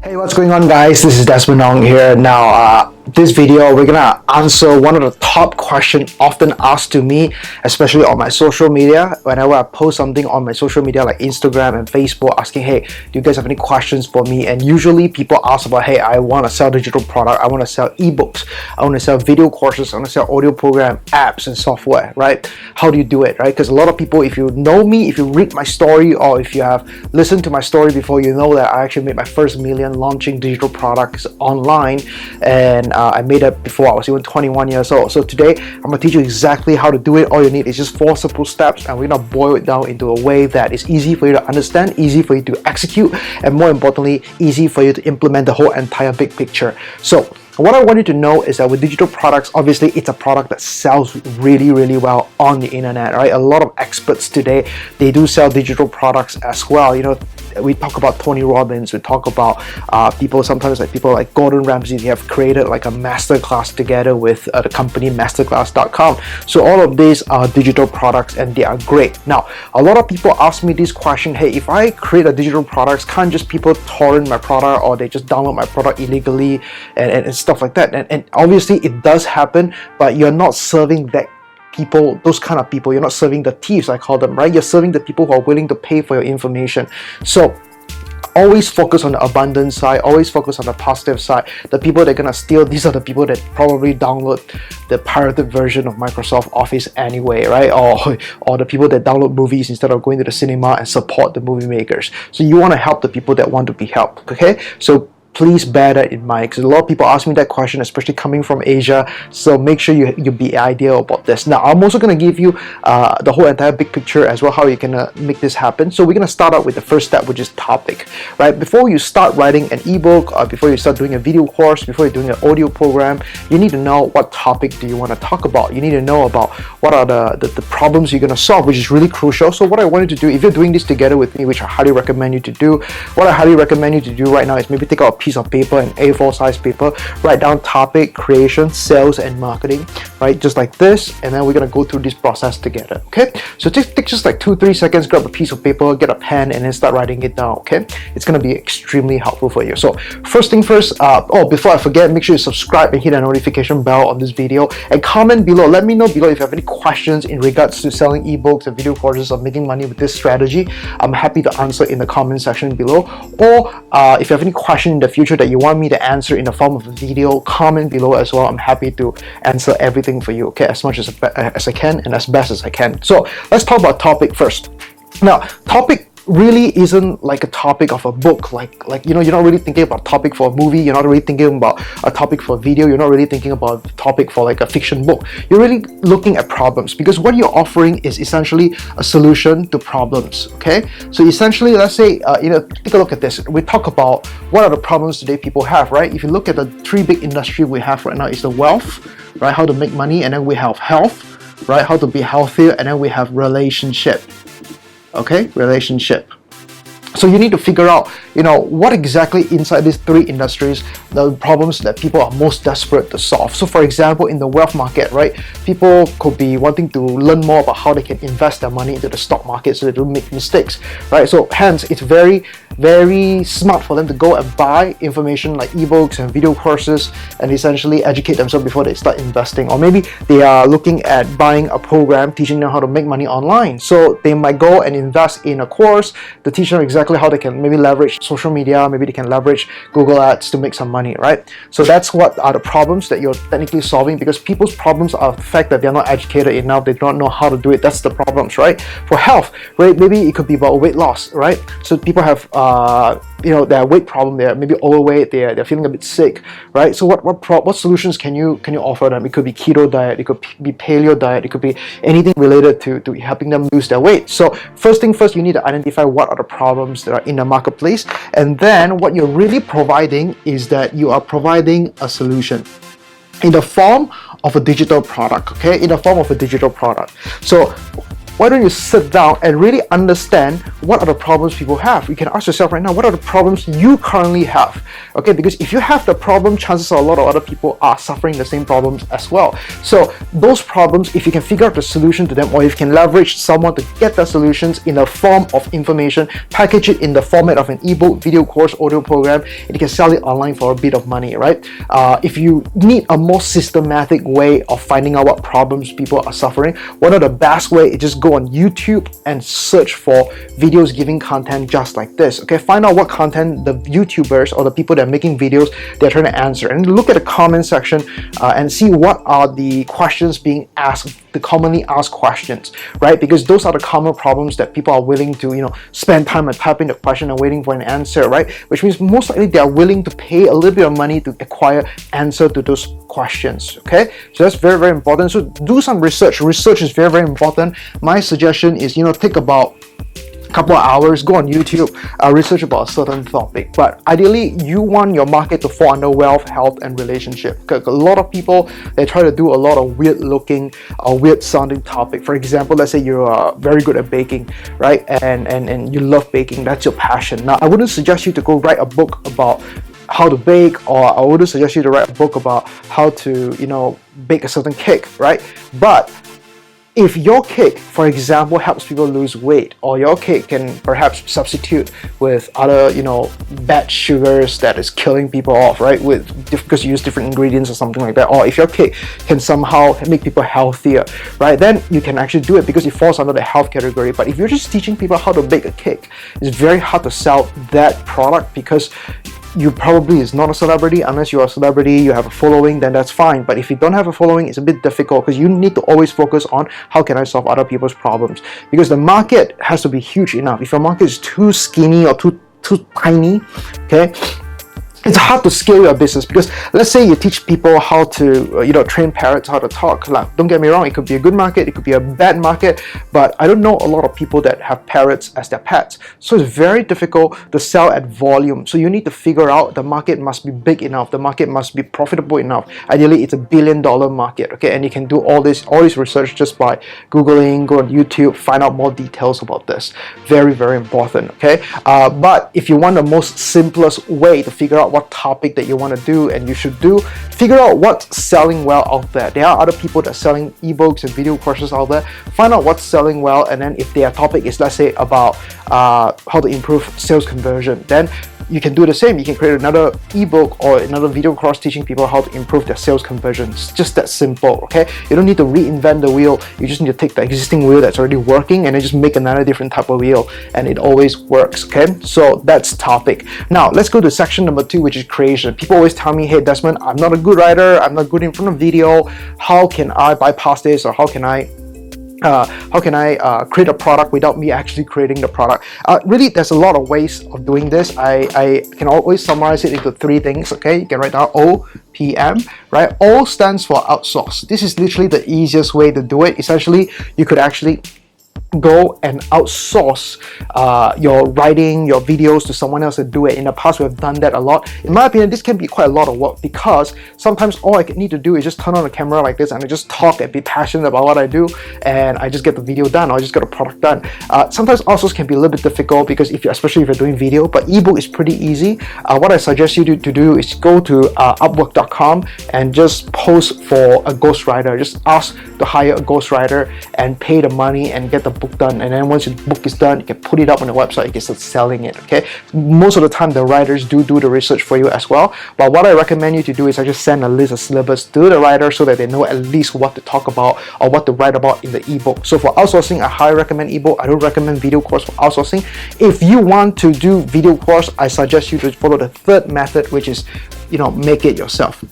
Hey, what's going on, guys? This is Desmond here. Now, this video, we're gonna answer one of the top questions often asked to me, especially on my social media. Whenever I post something on my social media like Instagram and Facebook, asking, hey, do you guys have any questions for me? And usually people ask about, hey, I want to sell digital product, I want to sell ebooks, I want to sell video courses, I want to sell audio program, apps and software, right? How do you do it, right? Because a lot of people, if you know me, if you read my story, or if you have listened to my story before, you know that I actually made my first million launching digital products online, and I made it before I was even 21 years old. So today I'm gonna teach you exactly how to do it. All you need is just 4 simple steps, and we're gonna boil it down into a way that is easy for you to understand, easy for you to execute, and more importantly, easy for you to implement the whole entire big picture. So what I want you to know is that with digital products, obviously it's a product that sells really well on the internet, right? A lot of experts today, they do sell digital products as well. You know, we talk about Tony Robbins, we talk about people like Gordon Ramsay. They have created like a masterclass together with the company Masterclass.com. So all of these are digital products and they are great. Now, a lot of people ask me this question, hey, if I create a digital product, can't just people torrent my product or they just download my product illegally and stuff like that? And obviously it does happen, but you're not serving that people, those kind of people. You're not serving the thieves, I call them, right? You're serving the people who are willing to pay for your information. So always focus on the abundance side, always focus on the positive side. The people that are gonna steal, these are the people that probably download the pirated version of Microsoft Office anyway, right? Or the people that download movies instead of going to the cinema and support the movie makers. So you want to help the people that want to be helped, okay? So please bear that in mind, because a lot of people ask me that question, especially coming from Asia. So make sure you be ideal about this. Now, I'm also going to give you the whole entire big picture as well, how you can make this happen. So we're going to start out with the first step, which is topic, right? Before you start writing an ebook, or before you start doing a video course, before you're doing an audio program, you need to know what topic do you want to talk about. You need to know about what are the problems you're going to solve, which is really crucial. So what I want you to do, if you're doing this together with me, which I highly recommend you to do, what I highly recommend you to do right now is maybe take out a piece of paper, an A4 size paper, write down topic, creation, sales, and marketing, right? Just like this, and then we're gonna go through this process together, okay? So take just like 2-3 seconds, grab a piece of paper, get a pen, and then start writing it down, okay? It's gonna be extremely helpful for you. So first thing first, before I forget, make sure you subscribe and hit the notification bell on this video, and comment below. Let me know below if you have any questions in regards to selling ebooks and video courses or making money with this strategy. I'm happy to answer in the comment section below. Or if you have any question in the future that you want me to answer in the form of a video, comment below as well. I'm happy to answer everything for you, okay, as much as I can and as best as I can. So let's talk about topic first. Now, topic really isn't like a topic of a book, like you know, you're not really thinking about a topic for a movie, you're not really thinking about a topic for a video, you're not really thinking about a topic for like a fiction book. You're really looking at problems, because what you're offering is essentially a solution to problems, okay? So essentially, let's say you know, take a look at this. We talk about what are the problems today people have, right? If you look at the 3 big industries we have right now, is the wealth, right? How to make money, and then we have health, right? How to be healthier, and then we have relationship. Okay, relationship. So you need to figure out, you know, what exactly inside these 3 industries, the problems that people are most desperate to solve. So for example, in the wealth market, right, people could be wanting to learn more about how they can invest their money into the stock market so they don't make mistakes, right? So hence, it's very smart for them to go and buy information like ebooks and video courses and essentially educate themselves before they start investing. Or maybe they are looking at buying a program teaching them how to make money online. So they might go and invest in a course to teach them exactly how they can maybe leverage social media, maybe they can leverage Google Ads to make some money, right? So that's what are the problems that you're technically solving, because people's problems are the fact that they're not educated enough, they don't know how to do it. That's the problems, right? For health, right, maybe it could be about weight loss, right? So people have you know, their weight problem, they're maybe overweight, they're feeling a bit sick, right? So what solutions can you offer them? It could be keto diet, it could be paleo diet, it could be anything related to helping them lose their weight. So first thing first, you need to identify what are the problems that are in the marketplace, and then what you're really providing is that you are providing a solution in the form of a digital product, okay? In the form of a digital product. So why don't you sit down and really understand what are the problems people have? You can ask yourself right now, what are the problems you currently have? Okay, because if you have the problem, chances are a lot of other people are suffering the same problems as well. So those problems, if you can figure out the solution to them, or if you can leverage someone to get the solutions in the form of information, package it in the format of an ebook, video course, audio program, and you can sell it online for a bit of money, right? If you need a more systematic way of finding out what problems people are suffering, one of the best way is just go on YouTube and search for videos giving content just like this. Okay, find out what content the YouTubers or the people that are making videos they're trying to answer, and look at the comment section and see what are the questions being asked, the commonly asked questions, right? Because those are the common problems that people are willing to, spend time and typing the question and waiting for an answer, right? Which means most likely they are willing to pay a little bit of money to acquire answer to those questions. Okay, so that's very, very important. So do some research. Research is very, very important. My suggestion is, take about couple of hours, go on YouTube, research about a certain topic. But ideally, you want your market to fall under wealth, health, and relationship. Because a lot of people, they try to do a lot of weird looking or weird sounding topic. For example, let's say you're very good at baking, right? And you love baking, that's your passion. Now, I wouldn't suggest you to go write a book about how to bake, or I wouldn't suggest you to write a book about how to, bake a certain cake, right? But if your cake, for example, helps people lose weight, or your cake can perhaps substitute with other, bad sugars that is killing people off, right? Because you use different ingredients or something like that, or if your cake can somehow make people healthier, right? Then you can actually do it because it falls under the health category. But if you're just teaching people how to bake a cake, it's very hard to sell that product because you probably is not a celebrity. Unless you're a celebrity, you have a following, then that's fine. But if you don't have a following, it's a bit difficult because you need to always focus on how can I solve other people's problems, because the market has to be huge enough. If your market is too skinny or too tiny, okay, it's hard to scale your business. Because let's say you teach people how to train parrots how to talk. Like, don't get me wrong, it could be a good market, it could be a bad market, but I don't know a lot of people that have parrots as their pets. So it's very difficult to sell at volume. So you need to figure out the market must be big enough, the market must be profitable enough. Ideally, it's $1 billion market, okay? And you can do all this research just by Googling, go on YouTube, find out more details about this. Very, very important, okay? But if you want the most simplest way to figure out what topic that you want to do and you should do, figure out what's selling well out there. There are other people that are selling ebooks and video courses out there. Find out what's selling well, and then if their topic is, let's say, about how to improve sales conversion, then you can do the same. You can create another ebook or another video course teaching people how to improve their sales conversion. It's just that simple, okay? You don't need to reinvent the wheel. You just need to take the existing wheel that's already working and then just make another different type of wheel, and it always works, okay? So that's topic. Now, let's go to section number 2, which is creation. People always tell me, hey, Desmond, I'm not a good writer. I'm not good in front of video. How can I bypass this, or how can I create a product without me actually creating the product? Really, there's a lot of ways of doing this. I can always summarize it into 3 things, okay? You can write down OPM, right? O stands for outsource. This is literally the easiest way to do it. Essentially, you could actually go and outsource your writing, your videos to someone else to do it. In the past, we've done that a lot. In my opinion, this can be quite a lot of work, because sometimes all I need to do is just turn on a camera like this and I just talk and be passionate about what I do, and I just get the video done, or I just get a product done. Sometimes outsource can be a little bit difficult, because especially if you're doing video, but ebook is pretty easy. What I suggest you to do is go to upwork.com and just post for a ghostwriter. Just ask to hire a ghostwriter and pay the money and get the book done. And then once your book is done, you can put it up on the website, you can start selling it, okay? Most of the time, the writers do the research for you as well. But what I recommend you to do is I just send a list of syllabus to the writer so that they know at least what to talk about or what to write about in the ebook. So for outsourcing, I highly recommend ebook. I don't recommend video course for outsourcing. If you want to do video course, I suggest you to follow the 3rd method, which is, make it yourself.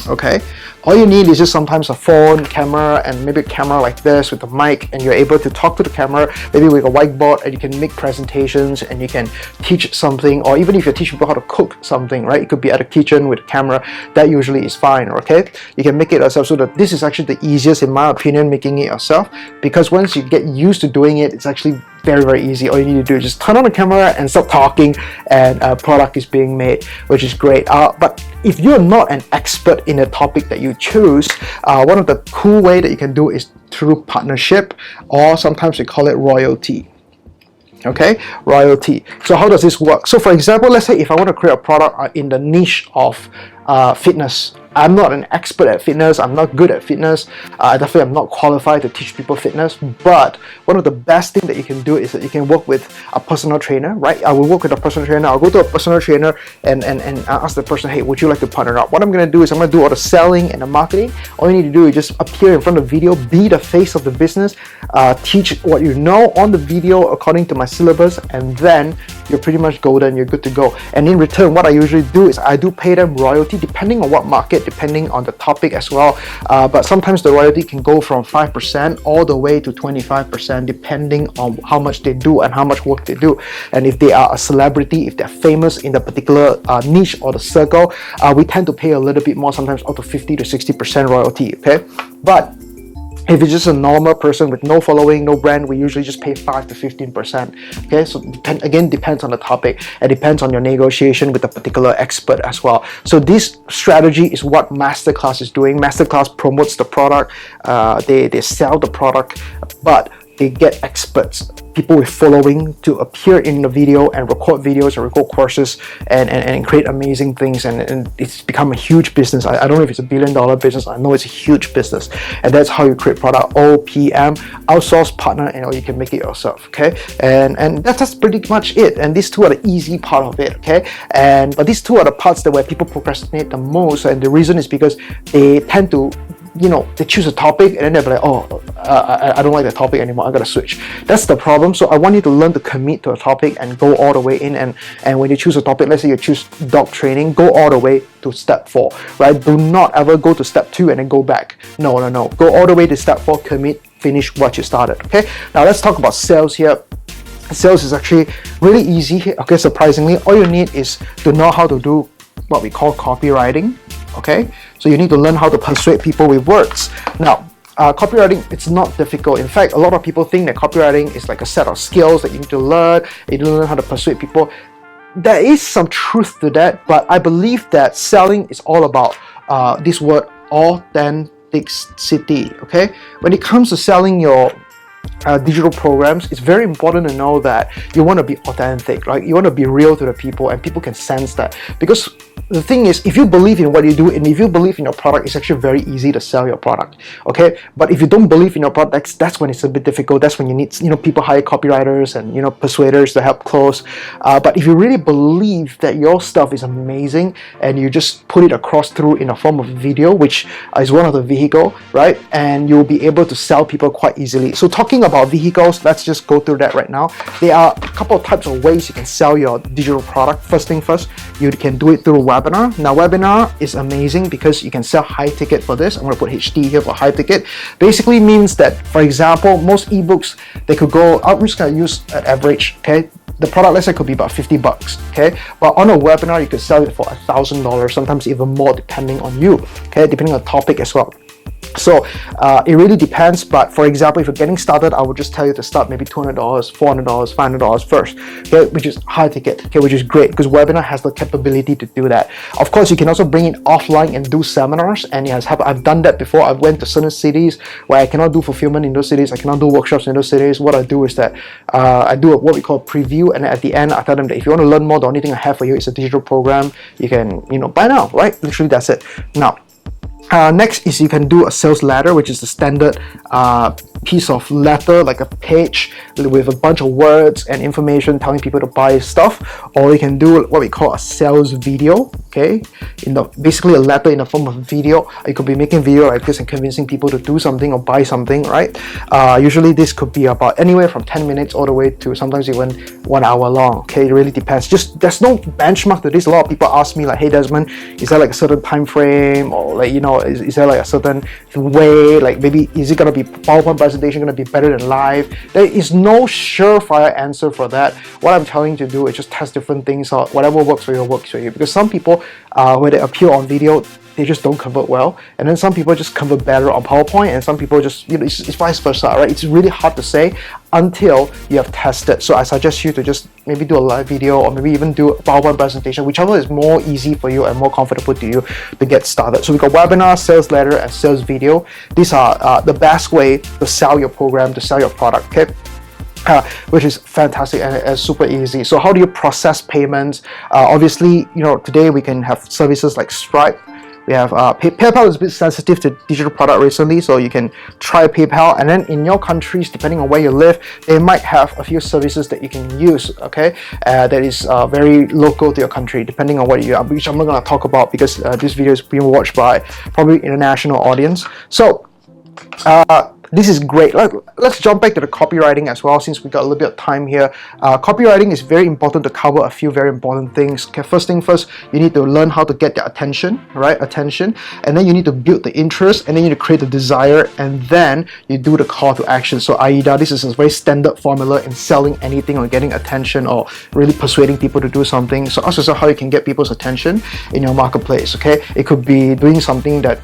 Okay, all you need is just sometimes a phone, camera, and maybe a camera like this with a mic, and you're able to talk to the camera, maybe with a whiteboard, and you can make presentations and you can teach something. Or even if you're teaching people how to cook something, right, it could be at a kitchen with a camera. That usually is fine, okay? You can make it yourself. So that this is actually the easiest, in my opinion, making it yourself, because once you get used to doing it, it's actually very, very easy. All you need to do is just turn on the camera and start talking, and a product is being made, which is great. But if you're not an expert in a topic that you choose, one of the cool way that you can do is through partnership, or sometimes we call it royalty. Okay, royalty. So how does this work? So for example, let's say if I want to create a product in the niche of fitness. I'm not an expert at fitness, I'm not good at fitness, definitely I'm not qualified to teach people fitness, but one of the best things that you can do is that you can work with a personal trainer, right? I will work with a personal trainer, I'll go to a personal trainer and ask the person, hey, would you like to partner up? What I'm going to do is I'm going to do all the selling and the marketing. All you need to do is just appear in front of the video, be the face of the business, teach what you know on the video according to my syllabus, and then you're pretty much golden, you're good to go. And in return, what I usually do is I do pay them royalty depending on what market, depending on the topic as well, but sometimes the royalty can go from 5% all the way to 25% depending on how much they do and how much work they do. And if they are a celebrity, if they're famous in the particular niche or the circle, we tend to pay a little bit more, sometimes up to 50 to 60% royalty, okay? But if it's just a normal person with no following, no brand, we usually just pay 5 to 15%. Okay, so again, depends on the topic. It depends on your negotiation with a particular expert as well. So this strategy is what Masterclass is doing. Masterclass promotes the product, they sell the product, but they get experts, people with following, to appear in the video and record videos and record courses and create amazing things, and it's become a huge business. I don't know if it's $1 billion business, I know it's a huge business, and that's how you create product. OPM, outsource, partner, and or you can make it yourself, okay? And that's pretty much it. And these two are the easy part of it, okay? But these two are the parts that where people procrastinate the most, and the reason is because they tend to, they choose a topic and then they'll be like, oh, I don't like the topic anymore, I gotta switch. That's the problem. So I want you to learn to commit to a topic and go all the way in, and when you choose a topic, let's say you choose dog training, go all the way to step 4, right? Do not ever go to step 2 and then go back. No. Go all the way to step 4, commit, finish what you started, okay? Now let's talk about sales here. Sales is actually really easy, okay? Surprisingly, all you need is to know how to do what we call copywriting, okay? So you need to learn how to persuade people with words. Now, copywriting, it's not difficult. In fact, a lot of people think that copywriting is like a set of skills that you need to learn. You need to learn how to persuade people. There is some truth to that, but I believe that selling is all about this word, authenticity, okay? When it comes to selling your digital programs, it's very important to know that you want to be authentic, right? You want to be real to the people, and people can sense that. Because the thing is, if you believe in what you do and if you believe in your product, it's actually very easy to sell your product, okay? But if you don't believe in your product, that's when it's a bit difficult. That's when you need, people hire copywriters and, persuaders to help close. But if you really believe that your stuff is amazing and you just put it across through in a form of video, which is one of the vehicle, right? And you'll be able to sell people quite easily. So talking about vehicles, let's just go through that right now. There are a couple of types of ways you can sell your digital product. First thing first, you can do it through webinar. Now webinar is amazing because you can sell high ticket for this. I'm going to put HD here for high ticket. Basically means that, for example, most ebooks, they could go, I'm just going to use an average, okay? The product, let's say, could be about $50, okay? But on a webinar, you could sell it for $1,000, sometimes even more, depending on you, okay? Depending on the topic as well. So it really depends, but for example, if you're getting started, I would just tell you to start maybe $200, $400, $500 first, okay, which is high ticket, okay, which is great because webinar has the capability to do that. Of course, you can also bring it offline and do seminars, and yes, I've done that before. I went to certain cities where I cannot do fulfillment in those cities, I cannot do workshops in those cities. What I do is that I do what we call preview, and at the end, I tell them that if you want to learn more, the only thing I have for you is a digital program. You can, buy now, right? Literally, that's it. Now, next is you can do a sales letter, which is the standard piece of letter, like a page with a bunch of words and information telling people to buy stuff. Or you can do what we call a sales video, okay? Basically a letter in the form of a video. You could be making video like this and convincing people to do something or buy something, right? Usually this could be about anywhere from 10 minutes all the way to sometimes even 1 hour long, okay? It really depends. Just there's no benchmark to this. A lot of people ask me like, hey Desmond, is there like a certain time frame, or like, is there like a certain way, like maybe is it going to be PowerPoint presentation going to be better than live? There is no surefire answer for that. What I'm telling you to do is just test different things out. Whatever works for you works for you, because some people when they appear on video, they just don't convert well, and then some people just convert better on PowerPoint, and some people just, it's vice versa, right? It's really hard to say until you have tested. So I suggest you to just maybe do a live video, or maybe even do a PowerPoint presentation, whichever is more easy for you and more comfortable to you to get started. So we got webinar, sales letter, and sales video. These are the best way to sell your program, to sell your product, okay? Which is fantastic and super easy. So how do you process payments? Obviously, today we can have services like Stripe. We have PayPal is a bit sensitive to digital product recently, so you can try PayPal. And then in your countries, depending on where you live, they might have a few services that you can use, okay? That is very local to your country, depending on what you are, which I'm not going to talk about because this video is being watched by probably international audience. So this is great. Let's jump back to the copywriting as well, since we got a little bit of time here. Copywriting is very important to cover a few very important things. Okay, first thing first, you need to learn how to get their attention, right? Attention, and then you need to build the interest, and then you need to create the desire, and then you do the call to action. So AIDA, this is a very standard formula in selling anything or getting attention or really persuading people to do something. So ask yourself how you can get people's attention in your marketplace, okay? It could be doing something that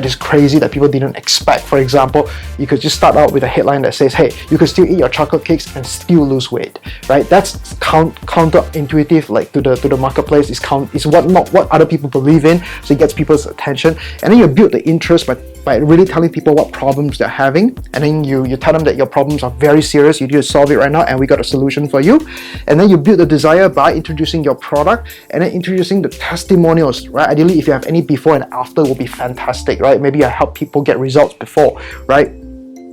is crazy that people didn't expect. For example, you could just start out with a headline that says, hey, you could still eat your chocolate cakes and still lose weight, right? That's counterintuitive, like to the marketplace. Is not what other people believe in, so it gets people's attention. And then you build the interest by really telling people what problems they're having, and then you tell them that your problems are very serious, you need to solve it right now, and we got a solution for you. And then you build the desire by introducing your product, and then introducing the testimonials, right? Ideally, if you have any before and after, will be fantastic, right? Maybe I help people get results before, right?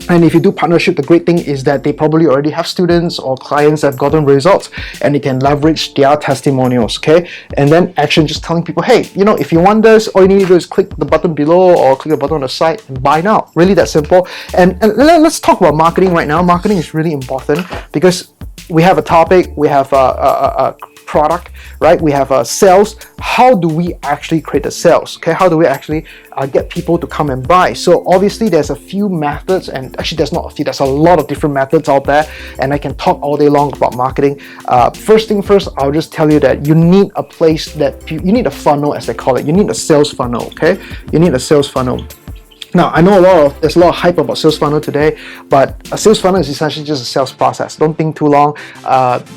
And if you do partnership, the great thing is that they probably already have students or clients that have gotten results, and they can leverage their testimonials, okay? And then action, just telling people, hey, if you want this, all you need to do is click the button below or click the button on the side and buy now. Really that simple. And let's talk about marketing right now. Marketing is really important because we have a topic, we have a product, right? We have sales. How do we actually create the sales? Okay, how do we actually get people to come and buy? So obviously there's a few methods, and actually there's not a few, there's a lot of different methods out there, and I can talk all day long about marketing. First thing first, I'll just tell you that you need a place that you need a funnel, as they call it. You need a sales funnel, okay? You need a sales funnel. Now, I know there's a lot of hype about sales funnel today, but a sales funnel is essentially just a sales process. Don't think too long.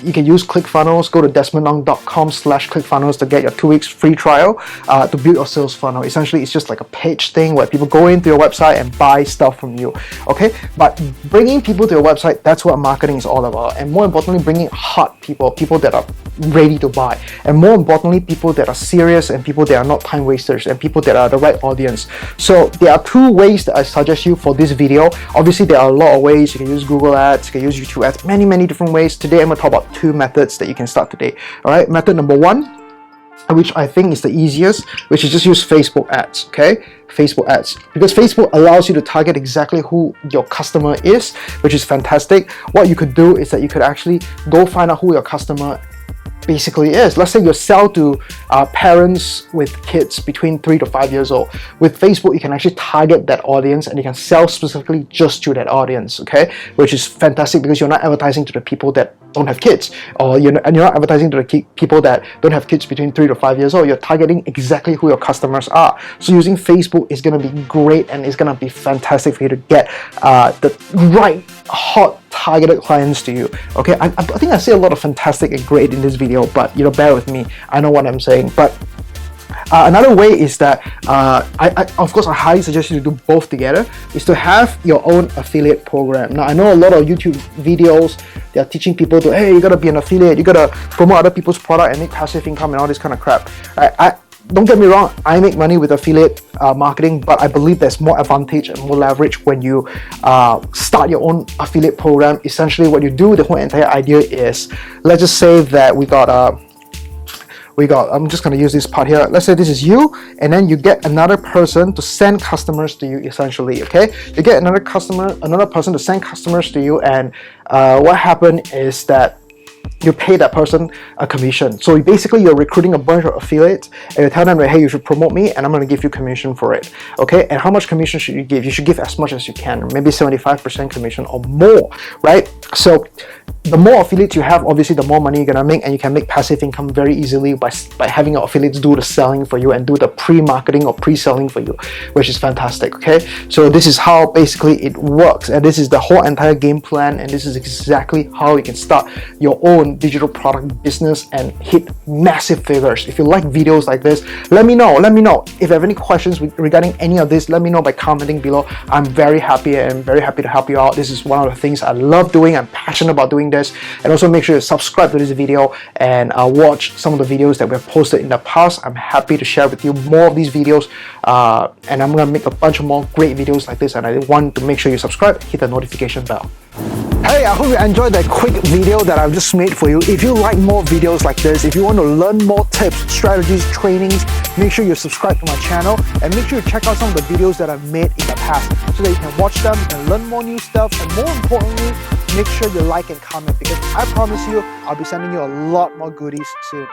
You can use ClickFunnels. Go to desmondong.com/ClickFunnels to get your 2 weeks free trial to build your sales funnel. Essentially, it's just like a page thing where people go into your website and buy stuff from you, okay? But bringing people to your website, that's what marketing is all about. And more importantly, bringing hot people that are ready to buy. And more importantly, people that are serious, and people that are not time wasters, and people that are the right audience. So there are two ways that I suggest you for this video. Obviously, there are a lot of ways. You can use Google Ads, you can use YouTube Ads, many different ways. Today, I'm going to talk about two methods that you can start today. All right, method number one, which I think is the easiest, which is just use Facebook ads, okay? Facebook ads, because Facebook allows you to target exactly who your customer is, which is fantastic. What you could do is that you could actually go find out who your customer basically is. Let's say you sell to parents with kids between 3 to 5 years old. With Facebook, you can actually target that audience, and you can sell specifically just to that audience, okay? Which is fantastic because you're not advertising to the people that don't have kids, or you're not advertising to the people that don't have kids between 3 to 5 years old. You're targeting exactly who your customers are. So using Facebook is going to be great, and it's going to be fantastic for you to get the right hot targeted clients to you, okay? I think I say a lot of fantastic and great in this video, but bear with me. I know what I'm saying. But another way is that of course I highly suggest you to do both together, is to have your own affiliate program. Now I know a lot of YouTube videos, they are teaching people to, hey, you gotta be an affiliate, you gotta promote other people's product and make passive income and all this kind of crap. Don't get me wrong, I make money with affiliate marketing, but I believe there's more advantage and more leverage when you start your own affiliate program. Essentially what you do, the whole entire idea is, let's just say that we got I'm just going to use this part here. Let's say this is you, and then you get another person to send customers to you, essentially, okay? You get another person to send customers to you, and what happened is that you pay that person a commission. So you're recruiting a bunch of affiliates, and you tell them that, hey, you should promote me, and I'm going to give you commission for it, okay? And how much commission should you give? You should give as much as you can, maybe 75% commission or more, right? So the more affiliates you have, obviously the more money you're gonna make, and you can make passive income very easily by having your affiliates do the selling for you and do the pre-marketing or pre-selling for you, which is fantastic. Okay, so this is how basically it works, and this is the whole entire game plan, and this is exactly how you can start your own digital product business and hit massive figures. If you like videos like this, let me know. If you have any questions regarding any of this, let me know by commenting below. I'm very happy to help you out. This is one of the things I love doing. I'm passionate about doing this. And also make sure you subscribe to this video and watch some of the videos that we have posted in the past. I'm happy to share with you more of these videos, and I'm gonna make a bunch of more great videos like this, and I want to make sure you subscribe, hit the notification bell. Hey, I hope you enjoyed that quick video that I've just made for you. If you like more videos like this, if you want to learn more tips, strategies, trainings, make sure you subscribe to my channel, and make sure you check out some of the videos that I've made in the past so that you can watch them and learn more new stuff. And more importantly, make sure you like and comment, because I promise you I'll be sending you a lot more goodies soon.